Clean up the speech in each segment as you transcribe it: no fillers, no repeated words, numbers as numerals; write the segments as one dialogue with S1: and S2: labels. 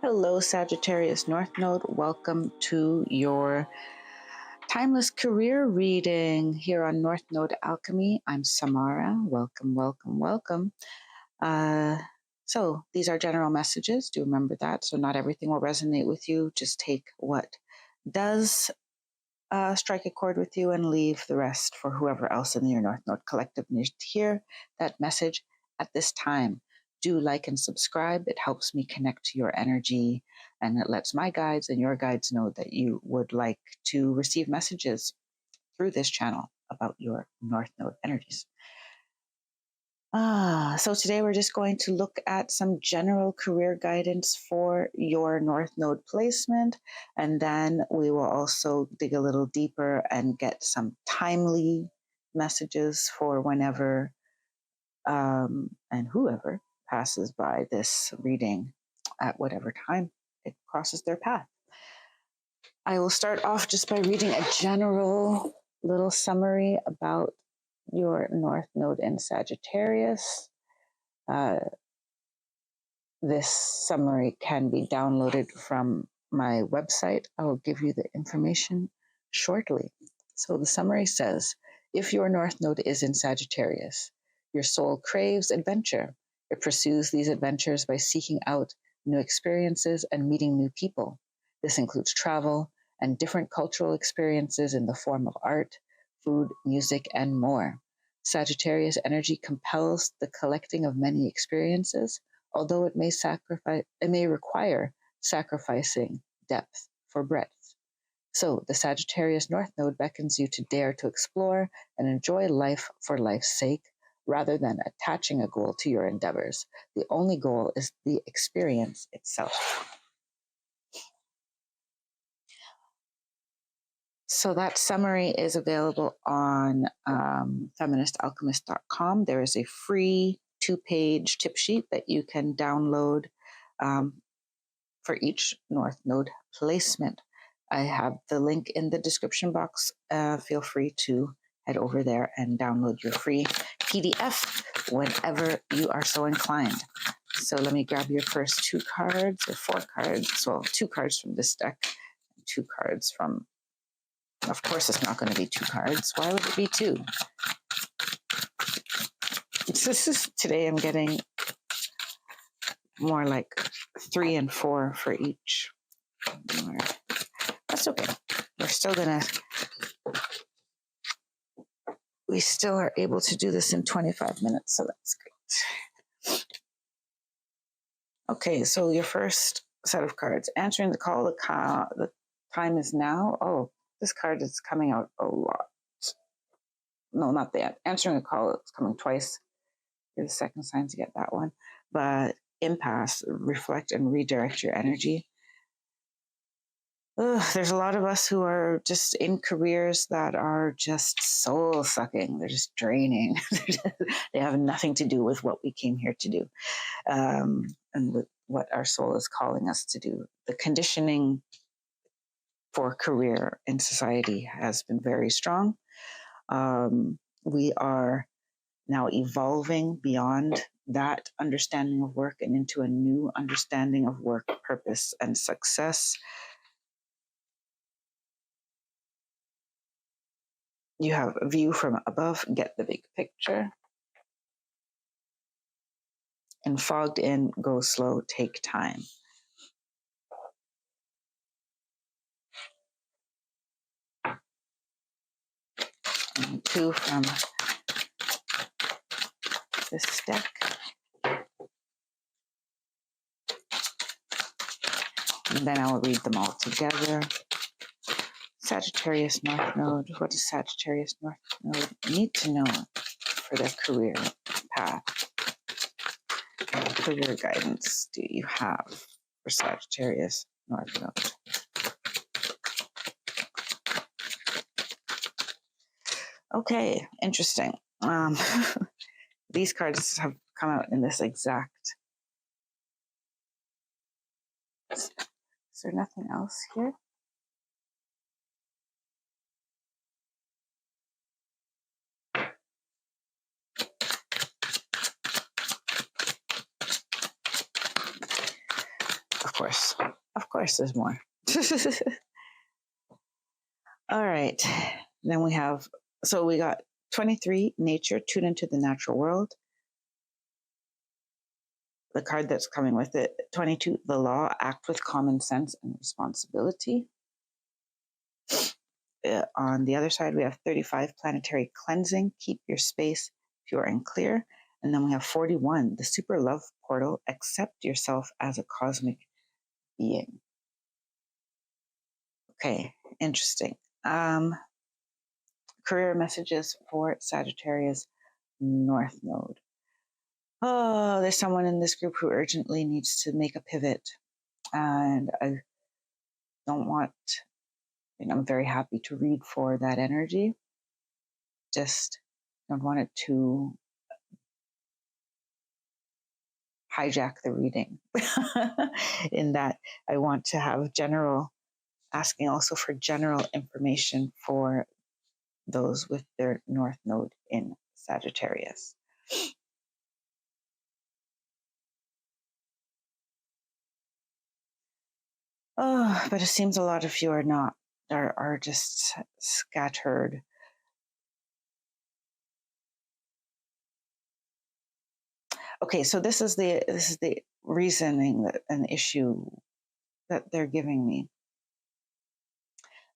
S1: Hello, Sagittarius North Node. Welcome to your timeless career reading here on North Node Alchemy. I'm Samara. Welcome, welcome, welcome. So these are general messages. Do remember that. So not everything will resonate with you. Just take what does strike a chord with you and leave the rest for whoever else in your North Node collective needs to hear that message at this time. Do like and subscribe. It helps me connect to your energy, and it lets my guides and your guides know that you would like to receive messages through this channel about your North Node energies. So today we're just going to look at some general career guidance for your North Node placement, and then we will also dig a little deeper and get some timely messages for whenever and whoever passes by this reading at whatever time it crosses their path. I will start off just by reading a general little summary about your North Node in Sagittarius. This summary can be downloaded from my website. I will give you the information shortly. So the summary says, if your North Node is in Sagittarius, your soul craves adventure. It pursues these adventures by seeking out new experiences and meeting new people. This includes travel and different cultural experiences in the form of art, food, music, and more. Sagittarius energy compels the collecting of many experiences, although it may require sacrificing depth for breadth. So the Sagittarius North Node beckons you to dare to explore and enjoy life for life's sake, rather than attaching a goal to your endeavors. The only goal is the experience itself. So that summary is available on feministalchemist.com. There is a free 2-page tip sheet that you can download for each North Node placement. I have the link in the description box. Feel free to head over there and download your free PDF whenever you are so inclined. So let me grab your first 2 cards or 4 cards. Well, 2 cards from this deck, and 2 cards from, of course it's not going to be 2 cards. Why would it be 2? Today I'm getting more like 3 and 4 for each. That's okay. We still are able to do this in 25 minutes, so that's great. Okay, so your first set of cards. Answering the call, the time is now. Oh, this card is coming out a lot. No, not that. Answering a call, it's coming twice. You're the second sign to get that one. But impasse, reflect and redirect your energy. There's a lot of us who are just in careers that are just soul sucking. They're just draining. They have nothing to do with what we came here to do, and with what our soul is calling us to do. The conditioning for career in society has been very strong. We are now evolving beyond that understanding of work and into a new understanding of work, purpose, and success. You have a view from above, get the big picture. And fogged in, go slow, take time. And 2 from this deck. And then I will read them all together. Sagittarius North Node. What does Sagittarius North Node need to know for their career path? What career guidance do you have for Sagittarius North Node? Okay, interesting. These cards have come out in this exact. Is there nothing else here? course. Of course, there's more. All right. Then we got 23, nature, tune into the natural world. The card that's coming with it, 22, the law, act with common sense and responsibility. On the other side, we have 35, planetary cleansing, keep your space pure and clear. And then we have 41, the super love portal, accept yourself as a cosmic being. Okay, interesting. Career messages for Sagittarius North Node. Oh, there's someone in this group who urgently needs to make a pivot. And I don't want, I'm very happy to read for that energy. Just don't want it to hijack the reading. In that I want to have asking also for general information for those with their North Node in Sagittarius. Oh, but it seems a lot of you are just scattered. Okay, so this is the reasoning that an issue that they're giving me.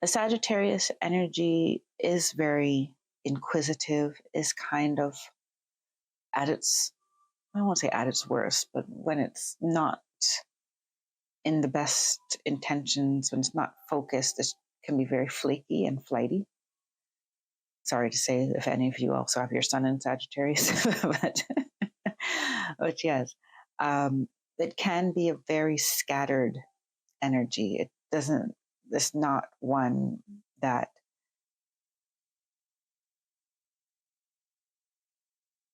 S1: The Sagittarius energy is very inquisitive, is kind of at its, I don't want to say at its worst, but when it's not in the best intentions, when it's not focused, it can be very flaky and flighty. Sorry to say if any of you also have your sun in Sagittarius, but yes, it can be a very scattered energy. It's not one that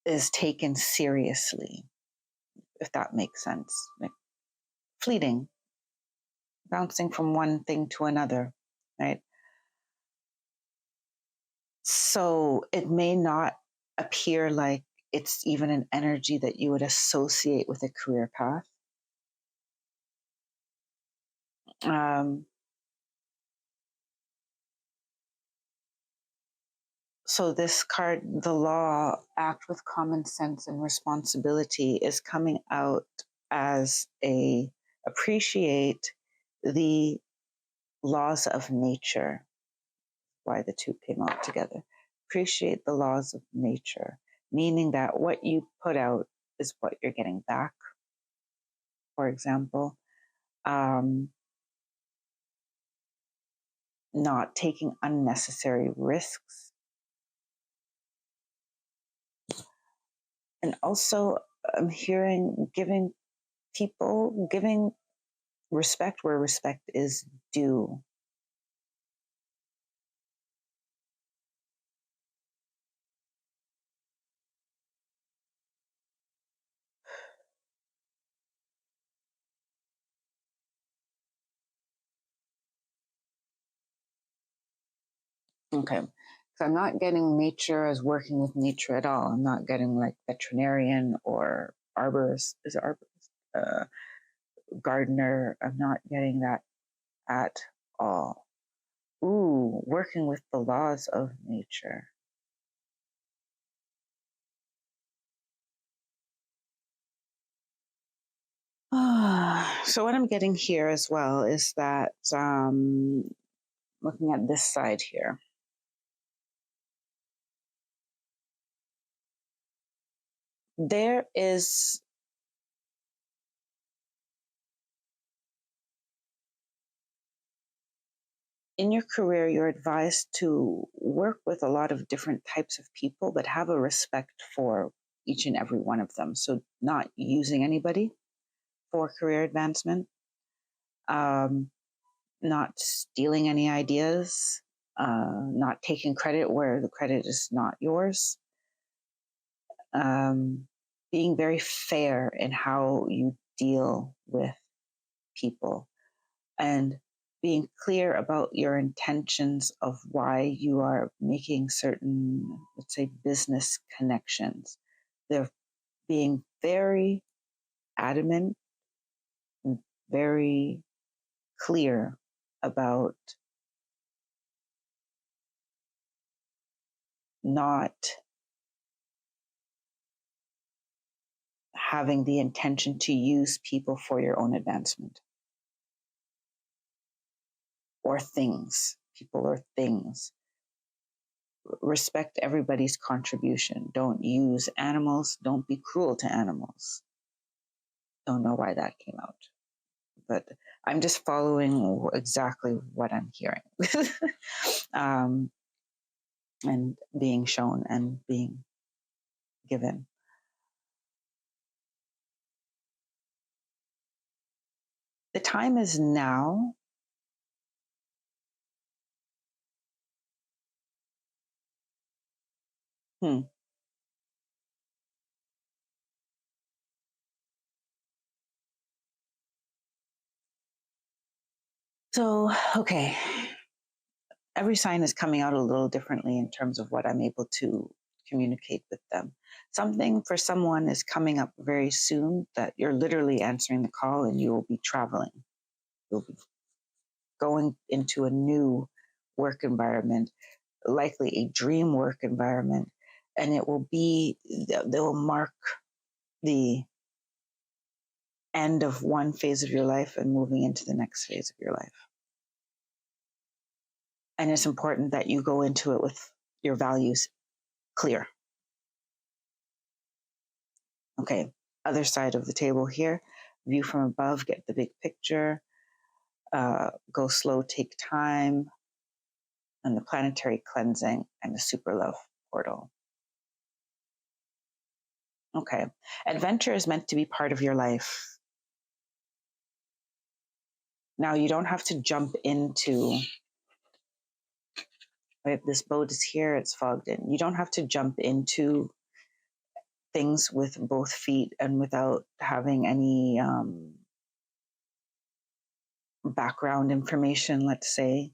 S1: is taken seriously, if that makes sense. Like fleeting, bouncing from one thing to another, right? So it may not appear like it's even an energy that you would associate with a career path. So this card, the law, act with common sense and responsibility, is coming out as appreciate the laws of nature. Why the two came out together. Appreciate the laws of nature, meaning that what you put out is what you're getting back. For example, not taking unnecessary risks. And also, I'm hearing giving respect where respect is due. Okay. So I'm not getting nature as working with nature at all. I'm not getting like veterinarian or arborist. Is it arborist? Gardener. I'm not getting that at all. Ooh, working with the laws of nature. So what I'm getting here as well is that looking at this side here, there is in your career, you're advised to work with a lot of different types of people, but have a respect for each and every one of them. So not using anybody for career advancement, not stealing any ideas, not taking credit where the credit is not yours, being very fair in how you deal with people, and being clear about your intentions of why you are making certain, let's say, business connections. They're being very adamant, very clear about not having the intention to use people for your own advancement or things, people or things. Respect everybody's contribution. Don't use animals. Don't be cruel to animals. Don't know why that came out, but I'm just following exactly what I'm hearing and being shown and being given. The time is now. So, okay, every sign is coming out a little differently in terms of what I'm able to communicate with them. Something for someone is coming up very soon that you're literally answering the call and you will be traveling. You'll be going into a new work environment, likely a dream work environment, and it will be, they'll mark the end of one phase of your life and moving into the next phase of your life. And it's important that you go into it with your values clear. Okay, other side of the table here, view from above, get the big picture, go slow, take time, and the planetary cleansing and the super love portal. Okay, adventure is meant to be part of your life. Now, you don't have to jump into, right, this boat is here, it's fogged in. You don't have to jump into things with both feet and without having any background information, let's say.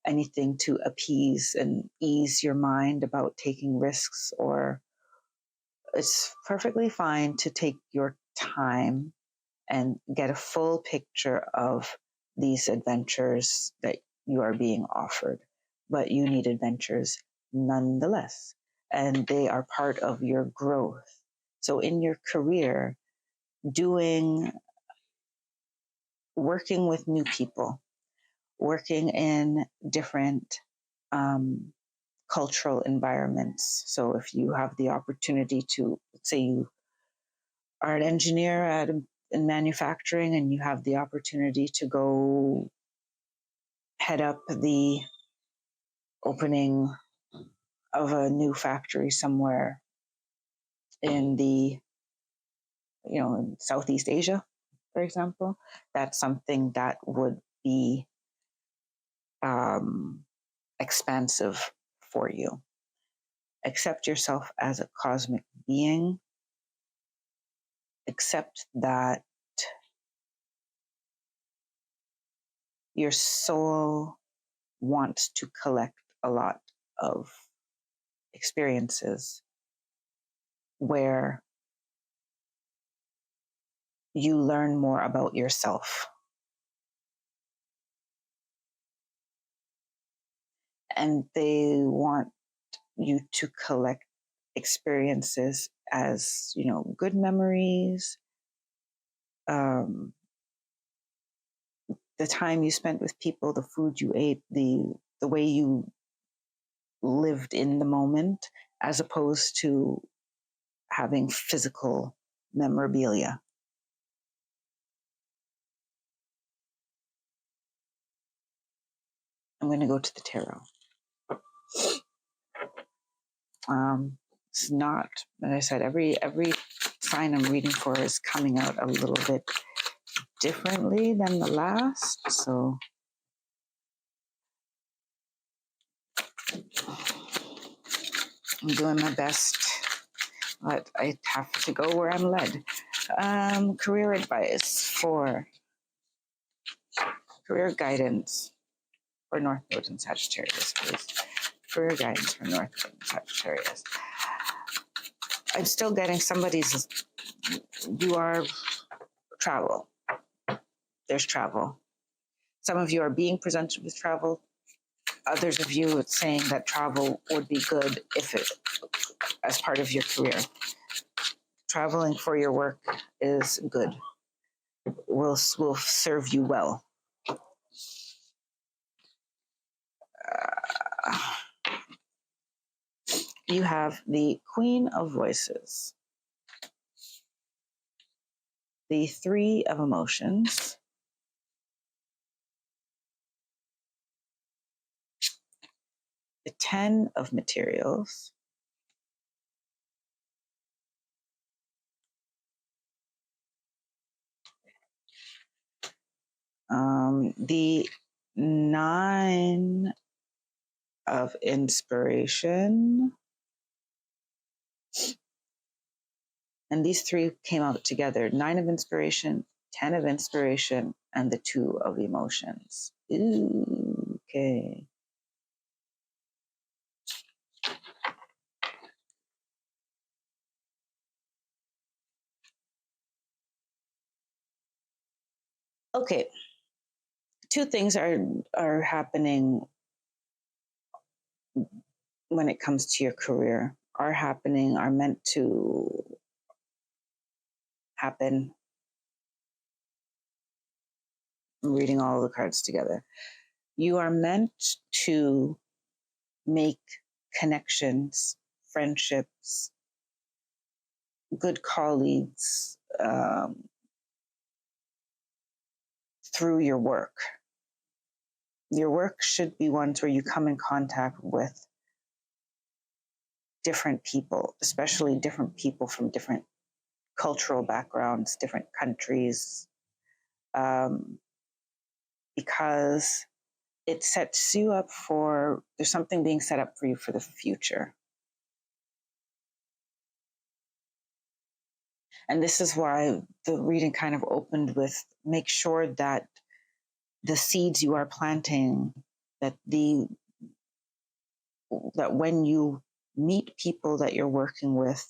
S1: Anything to appease and ease your mind about taking risks, or it's perfectly fine to take your time and get a full picture of these adventures that you are being offered. But you need adventures nonetheless, and they are part of your growth. So in your career, working with new people, working in different cultural environments. So if you have the opportunity to, let's say you are an engineer in manufacturing and you have the opportunity to go head up the opening of a new factory somewhere in in Southeast Asia, for example, that's something that would be expansive for you. Accept yourself as a cosmic being. Accept that your soul wants to collect a lot of experiences where you learn more about yourself. And they want you to collect experiences as, good memories, the time you spent with people, the food you ate, the way you lived in the moment, as opposed to having physical memorabilia. I'm going to go to the tarot. It's not, as I said, every sign I'm reading for is coming out a little bit differently than the last. So I'm doing my best, but I have to go where I'm led. Career advice for career guidance for North Node and Sagittarius, please. Career guidance for North Node and Sagittarius. I'm still getting you are travel. There's travel. Some of you are being presented with travel. Others of you, it's saying that travel would be good if it, as part of your career. Traveling for your work is good. Will serve you well. You have the Queen of Voices, the Three of Emotions, the Ten of Materials, the Nine of Inspiration, and these three came out together: Nine of Inspiration, 10 of Inspiration, and the Two of Emotions. Ooh, okay. Okay. Two things are happening when it comes to your career. Are meant to happen. I'm reading all the cards together. You are meant to make connections, friendships, good colleagues through your work. Your work should be ones where you come in contact with different people, especially different people from different cultural backgrounds, different countries, because it sets you up for, there's something being set up for you for the future. And this is why the reading kind of opened with, make sure that the seeds you are planting, that when you meet people that you're working with,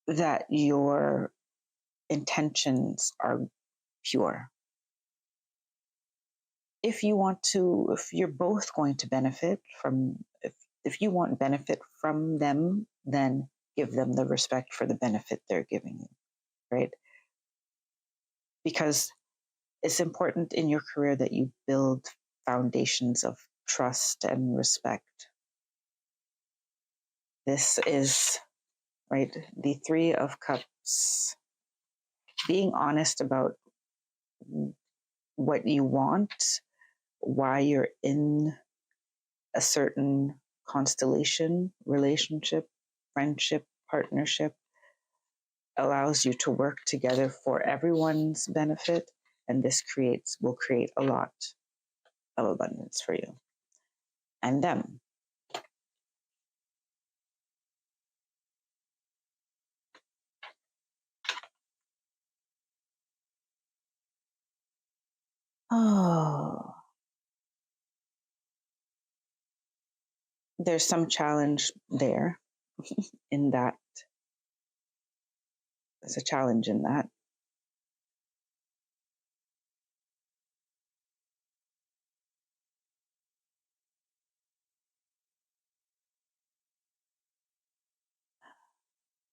S1: that your intentions are pure. If you're both going to benefit from, if you want benefit from them, then give them the respect for the benefit they're giving you, right? Because it's important in your career that you build foundations of trust and respect. This is, right, the Three of Cups. Being honest about what you want, why you're in a certain constellation, relationship, friendship, partnership, allows you to work together for everyone's benefit, and this will create a lot of abundance for you and them. Oh, there's some challenge there in that. There's a challenge in that.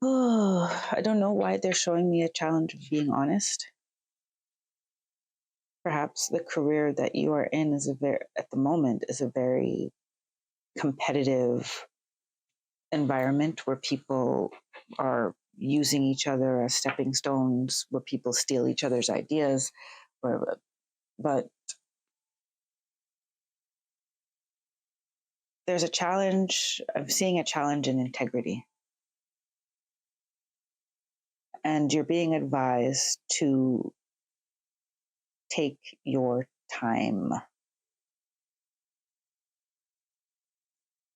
S1: Oh, I don't know why they're showing me a challenge of being honest. Perhaps the career that you are in at the moment is a very competitive environment where people are using each other as stepping stones, where people steal each other's ideas, but there's a challenge. I'm seeing a challenge in integrity. And you're being advised to take your time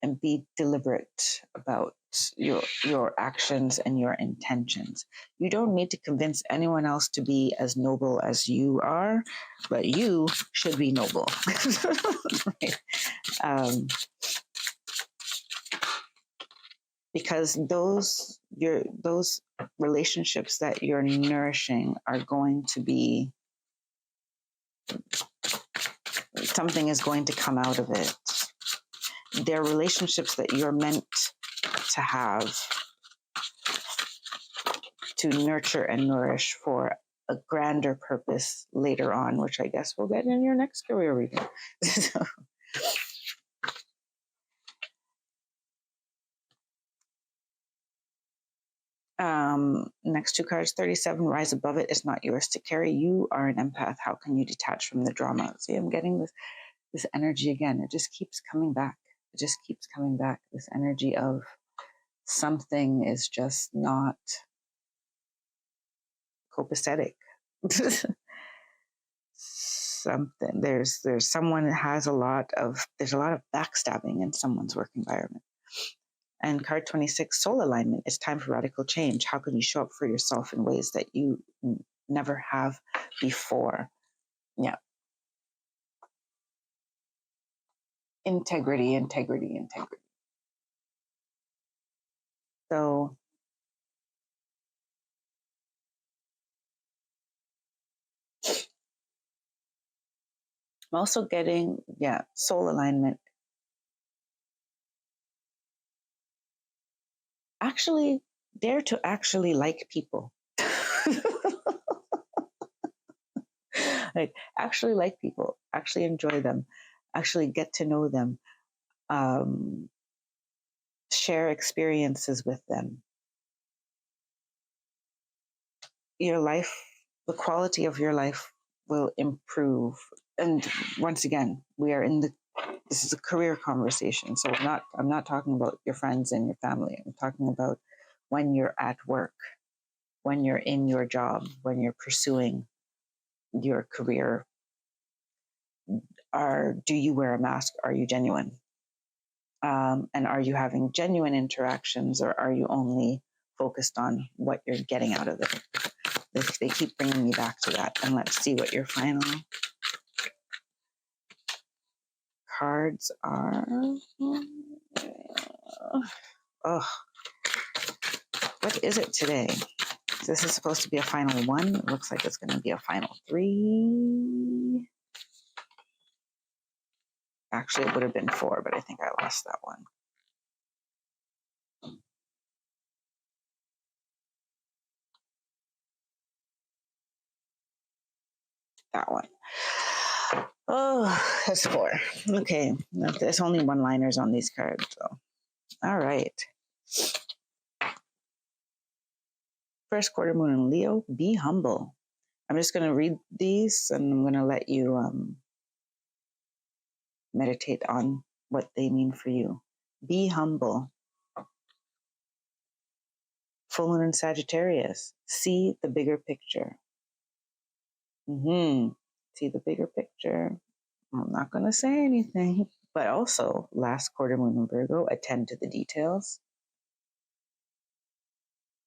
S1: and be deliberate about your actions and your intentions. You don't need to convince anyone else to be as noble as you are, but you should be noble. Right? Because those relationships that you're nourishing are going to be, something is going to come out of it. They're relationships that you're meant to have, to nurture and nourish for a grander purpose later on, which I guess we'll get in your next career reading. So, next two cards, 37, rise above it. It's not yours to carry. You are an empath. How can you detach from the drama? See, I'm getting this energy again. It just keeps coming back. It just keeps coming back. This energy of something is just not copacetic. Something, there's someone that has there's a lot of backstabbing in someone's work environment. And card 26, soul alignment. It's time for radical change. How can you show up for yourself in ways that you never have before? Yeah. Integrity. So I'm also getting, soul alignment. Actually, dare to actually like people. Like, actually like people, actually enjoy them, actually get to know them, share experiences with them. Your life, the quality of your life will improve. And once again, this is a career conversation. So I'm not talking about your friends and your family. I'm talking about when you're at work, when you're in your job, when you're pursuing your career. Do you wear a mask? Are you genuine? And are you having genuine interactions, or are you only focused on what you're getting out of it? They keep bringing me back to that. And let's see what your final cards are. Oh, what is it today? This is supposed to be a final one. It looks like it's going to be a final 3. Actually, it would have been 4, but I think I lost that one. That one. Oh, that's 4. Okay, there's only one-liners on these cards, so. All right. First quarter moon in Leo, be humble. I'm just going to read these, and I'm going to let you meditate on what they mean for you. Be humble. Full moon in Sagittarius, see the bigger picture. See the bigger picture. I'm not going to say anything, but also last quarter moon in Virgo, attend to the details.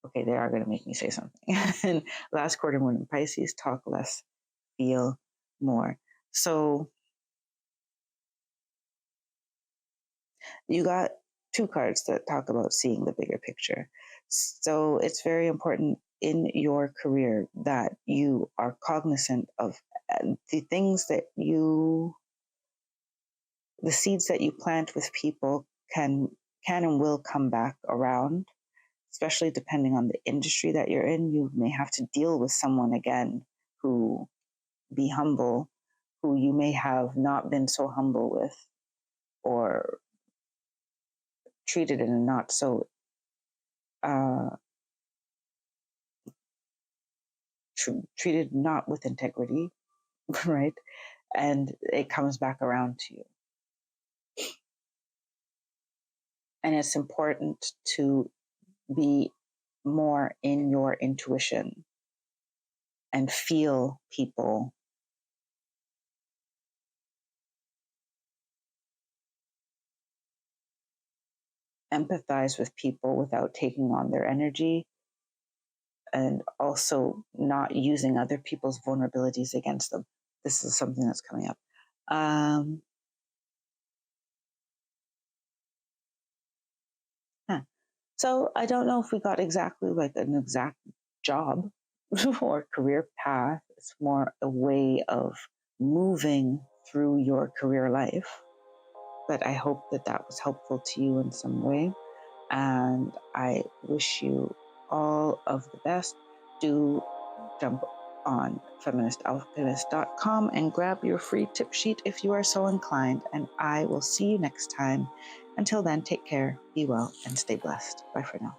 S1: Okay, they are going to make me say something. And last quarter moon in Pisces, talk less, feel more. So you got 2 cards that talk about seeing the bigger picture. So it's very important in your career that you are cognizant of the things that the seeds that you plant with people can and will come back around, especially depending on the industry that you're in. You may have to deal with someone again who, be humble, who you may have not been so humble with, or treated in a not so treated not with integrity, right? And it comes back around to you. And it's important to be more in your intuition and feel people. Empathize with people without taking on their energy, and also not using other people's vulnerabilities against them. This is something that's coming up. So I don't know if we got exactly like an exact job or career path. It's more a way of moving through your career life. But I hope that that was helpful to you in some way. And I wish you all of the best. Do jump on feministalchemist.com and grab your free tip sheet if you are so inclined. And I will see you next time. Until then, take care, be well, and stay blessed. Bye for now.